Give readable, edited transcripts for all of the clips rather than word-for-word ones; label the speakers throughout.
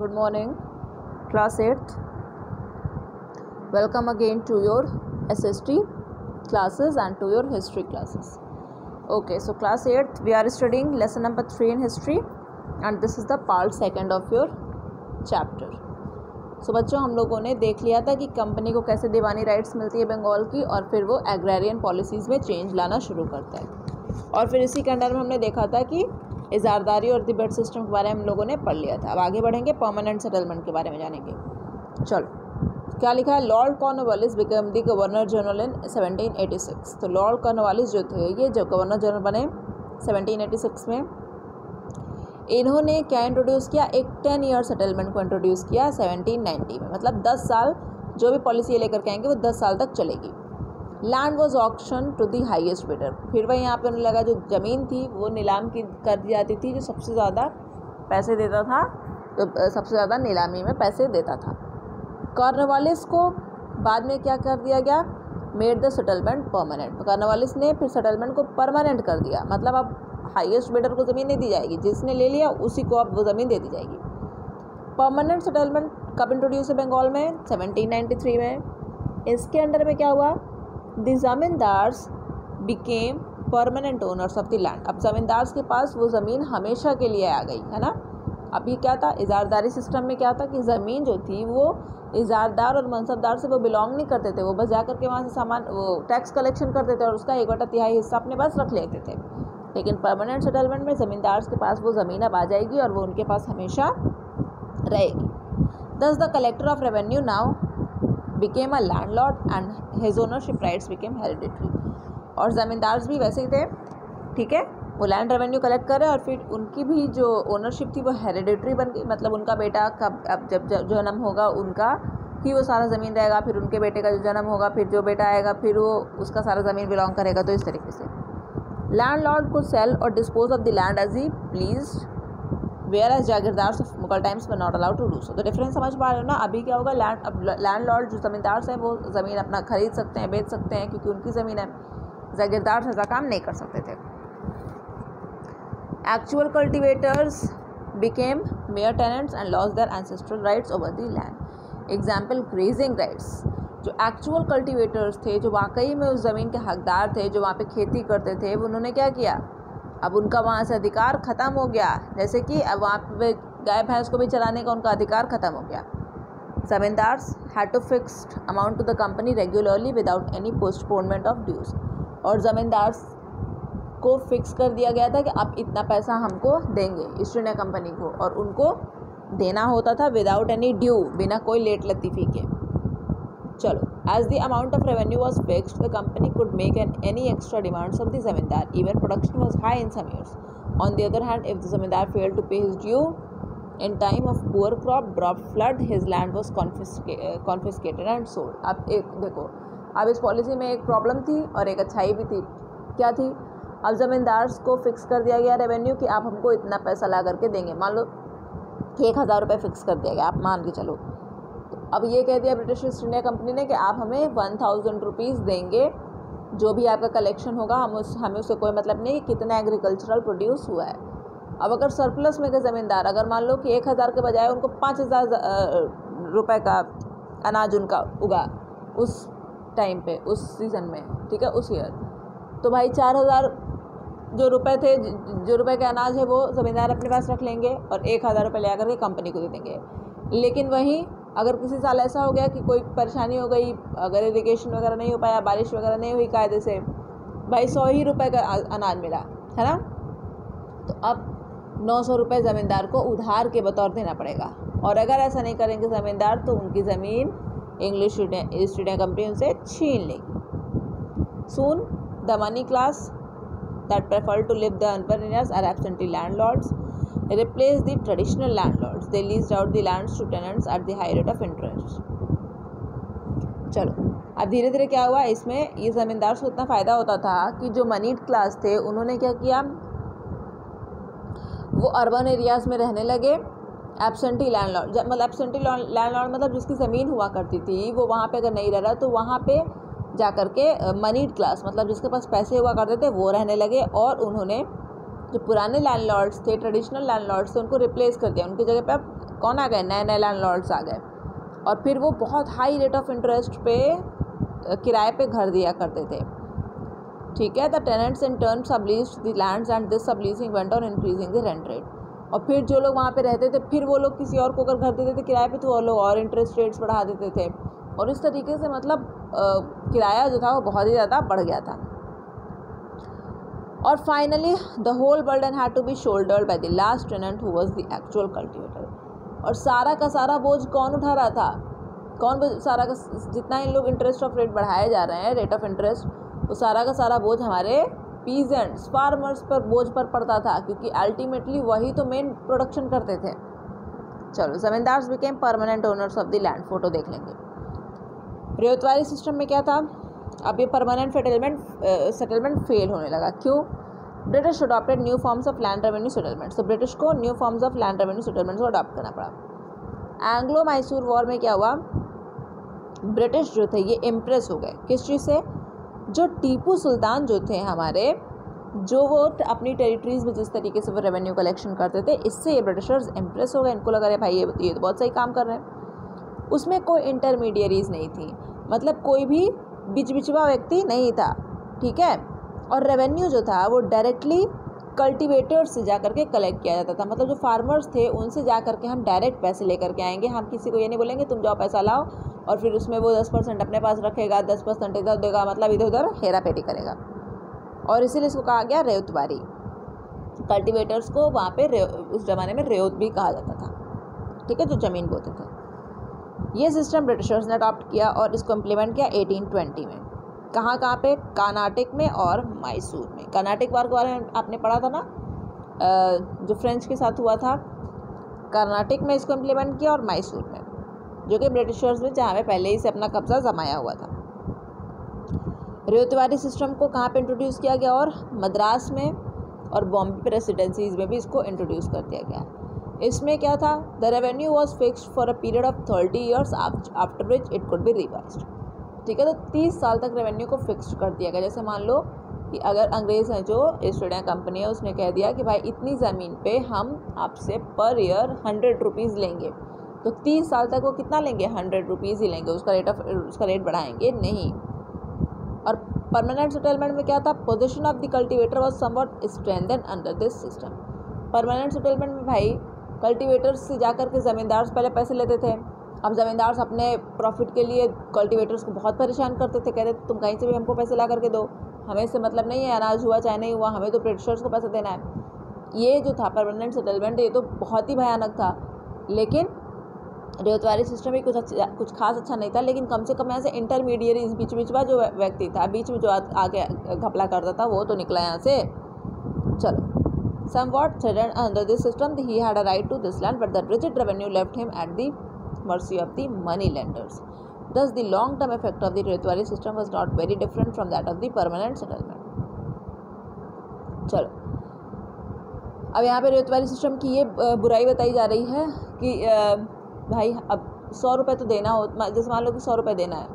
Speaker 1: Good morning, class 8th. Welcome again to your SST classes and to your history classes. Okay, so class 8th, we are studying lesson number 3 in history and this is the part 2 of your chapter. So बच्चों, हम लोगों ने देख लिया था कि company को कैसे दीवानी राइट्स मिलती है बंगाल की और फिर वो एग्रेरियन पॉलिसीज़ में चेंज लाना शुरू करता है। और फिर इसी के अंडर में हमने देखा था कि इजारदारी और डिबेट सिस्टम के बारे में हम लोगों ने पढ़ लिया था। अब आगे बढ़ेंगे, परमानेंट सेटलमेंट के बारे में जानेंगे। चलो, क्या लिखा है? Lord Cornwallis become the governor general in 1786। तो लॉर्ड कॉर्नवालिस जो थे, ये जब गवर्नर जनरल बने 1786 में, इन्होंने क्या इंट्रोड्यूस किया? एक 10 ईयर सेटलमेंट को इंट्रोड्यूस किया 1790 में। मतलब 10 साल जो भी पॉलिसी लेकर के आएंगे वो 10 साल तक चलेगी। Land was auction to the highest bidder. फिर वही यहाँ पे उन्हें लगा जो ज़मीन थी वो नीलाम की कर दी जाती थी, जो सबसे ज़्यादा पैसे देता था, तो सबसे ज़्यादा नीलामी में पैसे देता था। कॉर्नवालिस को बाद में क्या कर दिया गया? Made the settlement permanent. तो कॉर्नवालिस ने फिर सेटलमेंट को परमानेंट कर दिया। मतलब अब हाईएस्ट बिडर को ज़मीन नहीं दी जाएगी, जिसने ले लिया उसी को अब वो ज़मीन दे दी जाएगी। परमानेंट सेटलमेंट कब इंट्रोड्यूस है बंगाल में? 1793 में। इसके अंडर में क्या हुआ? The zamindars became permanent owners of the land. अब ज़मींदार्स के पास वो ज़मीन हमेशा के लिए आ गई, है ना। अभी क्या था? इजारदारी सिस्टम में क्या था कि ज़मीन जो थी वो इजारदार और मनसबदार से वो बिलोंग नहीं करते थे। वो बस जा करके वहाँ से सामान वो टैक्स कलेक्शन करते थे और उसका 1/3 हिस्सा अपने पास रख लेते थे। लेकिन परमानेंट सेटलमेंट में ज़मींदार्स के पास वो ज़मीन अब आ जाएगी और वो उनके पास हमेशा रहेगी। दस the collector of revenue now became a landlord and his ownership rights became hereditary। और ज़मींदार भी वैसे ही थे, ठीक है, वो लैंड रेवेन्यू कलेक्ट करे और फिर उनकी भी जो ओनरशिप थी वो हेरिडिटरी बन गई। मतलब उनका बेटा का अब जब जन्म होगा उनका ही वो सारा ज़मीन रहेगा, फिर उनके बेटे का जो जन्म होगा फिर जो बेटा आएगा फिर वो उसका सारा ज़मीन बिलोंग करेगा। तो इस तरीके से लैंडलॉर्ड कुड सेल और dispose of the land as he pleased, where jagirdars of Mughal times were not allowed to do so. तो डिफरेंस समझ पा रहे हो ना? अभी क्या होगा? लैंडलॉर्ड जो ज़मींदार हैं वो ज़मीन अपना खरीद सकते हैं, बेच सकते हैं, क्योंकि उनकी ज़मीन है। जागीरदार ऐसा काम नहीं कर सकते थे। Actual cultivators became mayor tenants and lost their ancestral rights over the land. Example, grazing rights. जो एक्चुअल कल्टिवेटर्स थे, जो वाकई में उस ज़मीन के हकदार थे, जो वहाँ पे खेती करते थे, उन्होंने क्या किया? अब उनका वहाँ से अधिकार ख़त्म हो गया। जैसे कि अब वहाँ पे गाय भैंस को भी चलाने का उनका अधिकार ख़त्म हो गया। Zamindars had to fixed amount to the company regularly without any postponement of dues. और ज़मींदार्स को फिक्स कर दिया गया था कि आप इतना पैसा हमको देंगे ईस्ट इंडिया कंपनी को, और उनको देना होता था विदाउट एनी ड्यू, बिना कोई लेट लतीफ़ी के। चलो, as the amount of revenue was fixed, the company could make any extra demands of the zamindar. Even production was high in some years. On the other hand, if the zamindar failed to pay his due in time of poor crop, drought, flood, his land was confiscated and sold. अब एक देखो, अब इस policy में एक problem थी और एक अच्छाई भी थी। क्या थी? अब ज़मींदार्स को फिक्स कर दिया गया रेवेन्यू कि आप हमको इतना पैसा ला करके देंगे। मान लो कि 1000 रुपये फिक्स कर दिया गया, आप मान के चलो। अब ये कह दिया ब्रिटिश ईस्ट इंडिया कंपनी ने कि आप हमें 1000 रुपीज़ देंगे, जो भी आपका कलेक्शन होगा हमें उससे कोई मतलब नहीं कि कितना एग्रीकल्चरल प्रोड्यूस हुआ है। अब अगर सरप्लस में गए ज़मींदार, अगर मान लो कि 1000 के बजाय उनको 5000 रुपये का अनाज उनका उगा उस टाइम पे, उस सीज़न में, ठीक है, उस ईयर, तो भाई 4000 जो रुपए के अनाज है वो ज़मींदार अपने पास रख लेंगे और 1000 रुपये ले आकर के कंपनी को दे देंगे। लेकिन वहीं अगर किसी साल ऐसा हो गया कि कोई परेशानी हो गई, अगर इरिगेशन वगैरह नहीं हो पाया, बारिश वगैरह नहीं हुई कायदे से, भाई 100 ही रुपये का अनाज मिला, है ना, तो अब 900 रुपये ज़मींदार को उधार के बतौर देना पड़ेगा। और अगर ऐसा नहीं करेंगे ज़मींदार तो उनकी ज़मीन इंग्लिश ईस्ट इंडिया कंपनी उनसे छीन लेगी। Soon the money class that prefer to live the urban areas are absentee landlords replace the traditional landlords. They leased out the lands to tenants at the high rate of interest. चलो, अब धीरे धीरे क्या हुआ? इसमें ये ज़मींदार को इतना फ़ायदा होता था कि जो मनीड क्लास थे उन्होंने क्या किया? वो अर्बन एरियाज़ में रहने लगे। एब्सेंटी लैंडलॉर्ड मतलब एब्सेंटी लैंडलॉर्ड मतलब जिसकी ज़मीन हुआ करती थी वो वहाँ पे अगर नहीं रह रहा तो वहाँ पे जा कर के मनीड क्लास मतलब जिसके पास पैसे हुआ करते थे वो रहने लगे। और उन्होंने जो पुराने लैंडलॉर्ड्स थे, ट्रेडिशनल लैंडलॉर्ड्स थे, उनको रिप्लेस कर दिया। उनकी जगह पे अब कौन आ गए, नए नए लैंडलॉर्ड्स आ गए, और फिर वो बहुत हाई रेट ऑफ इंटरेस्ट पे किराए पे घर दिया करते थे, ठीक है। The tenants in turn subleased the lands and this subleasing went on increasing the rent rate. और फिर जो लोग वहाँ पे रहते थे, फिर वो लोग किसी और को अगर घर देते थे किराए पे, तो वो लोग और इंटरेस्ट रेट्स बढ़ा देते थे, और इस तरीके से मतलब किराया जो था वो बहुत ही ज़्यादा बढ़ गया था। और finally the whole burden had to be shouldered by the last tenant who was the actual cultivator. और सारा का सारा बोझ कौन उठा रहा था, कौन सारा का, जितना इन लोग इंटरेस्ट ऑफ रेट बढ़ाए जा रहे हैं, रेट ऑफ इंटरेस्ट, वो सारा का सारा बोझ हमारे पीजेंट्स, फार्मर्स पर बोझ पर पड़ता था, क्योंकि अल्टीमेटली वही तो मेन प्रोडक्शन करते थे। चलो, zamindars became permanent owners of the land. Photo देख लेंगे। रेतवारी सिस्टम में क्या था, अब ये परमानेंट सेटलमेंट फेल होने लगा। क्यों? British adopted new forms of land revenue settlement. तो ब्रिटिश को new forms of land revenue settlement को अडॉप्ट करना पड़ा। एंग्लो मैसूर वॉर में क्या हुआ, ब्रिटिश जो थे ये इम्प्रेस हो गए किस चीज़ से, जो टीपू सुल्तान जो थे हमारे, जो वो अपनी टेरिटरीज में जिस तरीके से वो रेवेन्यू कलेक्शन करते थे, इससे ये ब्रिटिशर्स इम्प्रेस हो गए। इनको लगा रहे भाई ये तो बहुत सही काम कर रहे हैं। उसमें कोई इंटरमीडियरीज नहीं थी, मतलब कोई भी बीच बिचवा व्यक्ति नहीं था, ठीक है। और रेवेन्यू जो था वो डायरेक्टली कल्टिवेटर्स से जा करके कलेक्ट किया जाता था, मतलब जो फार्मर्स थे उनसे जा करके हम डायरेक्ट पैसे लेकर के आएंगे। हम किसी को ये नहीं बोलेंगे तुम जाओ पैसा लाओ, और फिर उसमें वो 10% अपने पास रखेगा, 10% इधर देगा, मतलब इधर उधर हेरा फेरी करेगा। और इसीलिए इसको कहा गया रेतवारी। कल्टिवेटर्स को वहाँ पे उस ज़माने में रेत भी कहा जाता था, ठीक है, जो ज़मीन बोते थे। ये सिस्टम ब्रिटिशर्स ने अडॉप्ट किया और इसको इम्प्लीमेंट किया 1820 में। कहाँ पे, कर्नाटक में और मैसूर में। कर्नाटक वार के बारे में आपने पढ़ा था ना, जो फ्रेंच के साथ हुआ था। कर्नाटक में इसको इम्प्लीमेंट किया और मैसूर में, जो कि ब्रिटिशर्स ने जहाँ पे पहले ही से अपना कब्जा जमाया हुआ था। रेतवारी सिस्टम को कहाँ पे इंट्रोड्यूस किया गया, और मद्रास में और बॉम्बे प्रेसिडेंसीज में भी इसको इंट्रोड्यूस कर दिया गया। इसमें क्या था, the revenue was fixed for a period of 30 years after which it could be revised, ठीक है। तो 30 साल तक रेवेन्यू को फिक्स्ड कर दिया गया। जैसे मान लो कि अगर अंग्रेज़ हैं जो ईस्ट इंडिया कंपनी है, उसने कह दिया कि भाई इतनी ज़मीन पे हम आपसे पर ईयर 100 रुपीज़ लेंगे, तो 30 साल तक वो कितना लेंगे, 100 रुपीज़ ही लेंगे, उसका रेट बढ़ाएंगे नहीं। और परमानेंट सेटलमेंट में क्या था, position of the cultivator was somewhat strengthened under this system. Permanent settlement में भाई कल्टिवेटर्स से जाकर के ज़मींदार से पहले पैसे लेते थे। अब ज़मींदार अपने प्रॉफिट के लिए कल्टिवेटर्स को बहुत परेशान करते थे, कहते तुम कहीं से भी हमको पैसे ला करके दो, हमें इससे मतलब नहीं है, अनाज हुआ चाहे नहीं हुआ, हमें तो ब्रिटिशर्स को पैसे देना है। ये जो था परमानेंट सेटलमेंट, ये तो बहुत ही भयानक था। लेकिन रेतवारी सिस्टम भी कुछ खास अच्छा नहीं था, लेकिन कम से कम यहाँ से इंटरमीडियरीज, बीच बीचवा जो व्यक्ति था, बीच में जो आगे घपला करता था, वो तो निकला यहाँ से। चलो, somewhat threatened under this system, he had a right to this land, but the rigid revenue left him at the mercy of the money lenders. Thus, the long-term effect of the Retwari system was not very different from that of the permanent settlement. चलो, अब यहाँ पे ryotwari system की ये बुराई बताई जा रही है कि भाई अब 100 रुपये तो देना हो, जैसे मान लो कि 100 रुपये देना है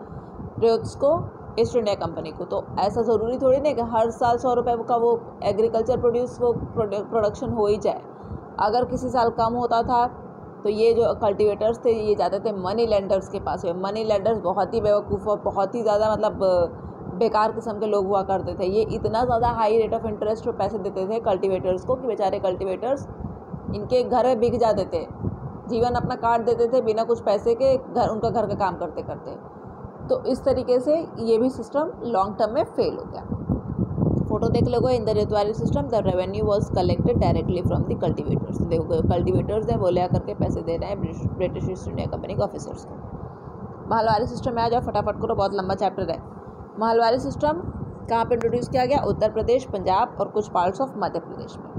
Speaker 1: रेट्स को ईस्ट इंडिया कंपनी को, तो ऐसा ज़रूरी थोड़ी नहीं कि हर साल 100 रुपये का वो एग्रीकल्चर प्रोडक्शन हो ही जाए। अगर किसी साल कम होता था तो ये जो कल्टिवेटर्स थे ये जाते थे मनी लेंडर्स के पास। मनी लेंडर्स बहुत ही बेवकूफ़ और बहुत ही ज़्यादा मतलब बेकार किस्म के लोग हुआ करते थे। ये इतना ज़्यादा हाई रेट ऑफ इंटरेस्ट पर पैसे देते थे कल्टिवेटर्स को कि बेचारे कल्टिवेटर्स इनके घर में बिक जाते थे, जीवन अपना काट देते थे बिना कुछ पैसे के, उनका घर का काम करते करते। तो इस तरीके से ये भी सिस्टम लॉन्ग टर्म में फेल हो गया। फोटो देख लोगो, in the ryotwari system the revenue was collected directly from the cultivators. देखो कल्टिवेटर्स हैं वो ले आकर के पैसे दे रहे हैं ब्रिटिश ईस्ट इंडिया कंपनी के ऑफिसर्स को। महलवारी सिस्टम में आ जाओ, फटाफट करो, बहुत लंबा चैप्टर है। महलवारी सिस्टम कहाँ पे इंट्रोड्यूस किया गया, उत्तर प्रदेश, पंजाब और कुछ पार्ट्स ऑफ मध्य प्रदेश में।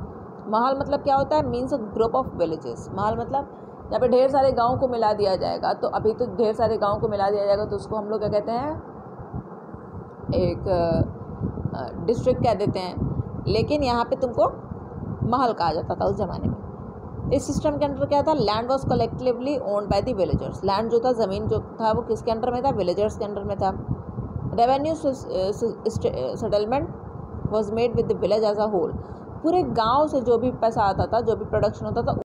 Speaker 1: महल मतलब क्या होता है, means a group of villages. महल मतलब यहाँ पे ढेर सारे गाँव को मिला दिया जाएगा। तो अभी तो ढेर सारे गाँव को मिला दिया जाएगा तो उसको हम लोग क्या कहते हैं, एक डिस्ट्रिक्ट कह देते हैं, लेकिन यहाँ पे तुमको महल कहा जाता था उस ज़माने में। इस सिस्टम के अंदर क्या था, land was collectively owned by the villagers. Land जो था, ज़मीन जो था, वो किसके अंडर में था, विलेजर्स के अंडर में था। Revenue settlement was made with the village as a whole. पूरे गाँव से जो भी पैसा आता था, जो भी प्रोडक्शन होता था,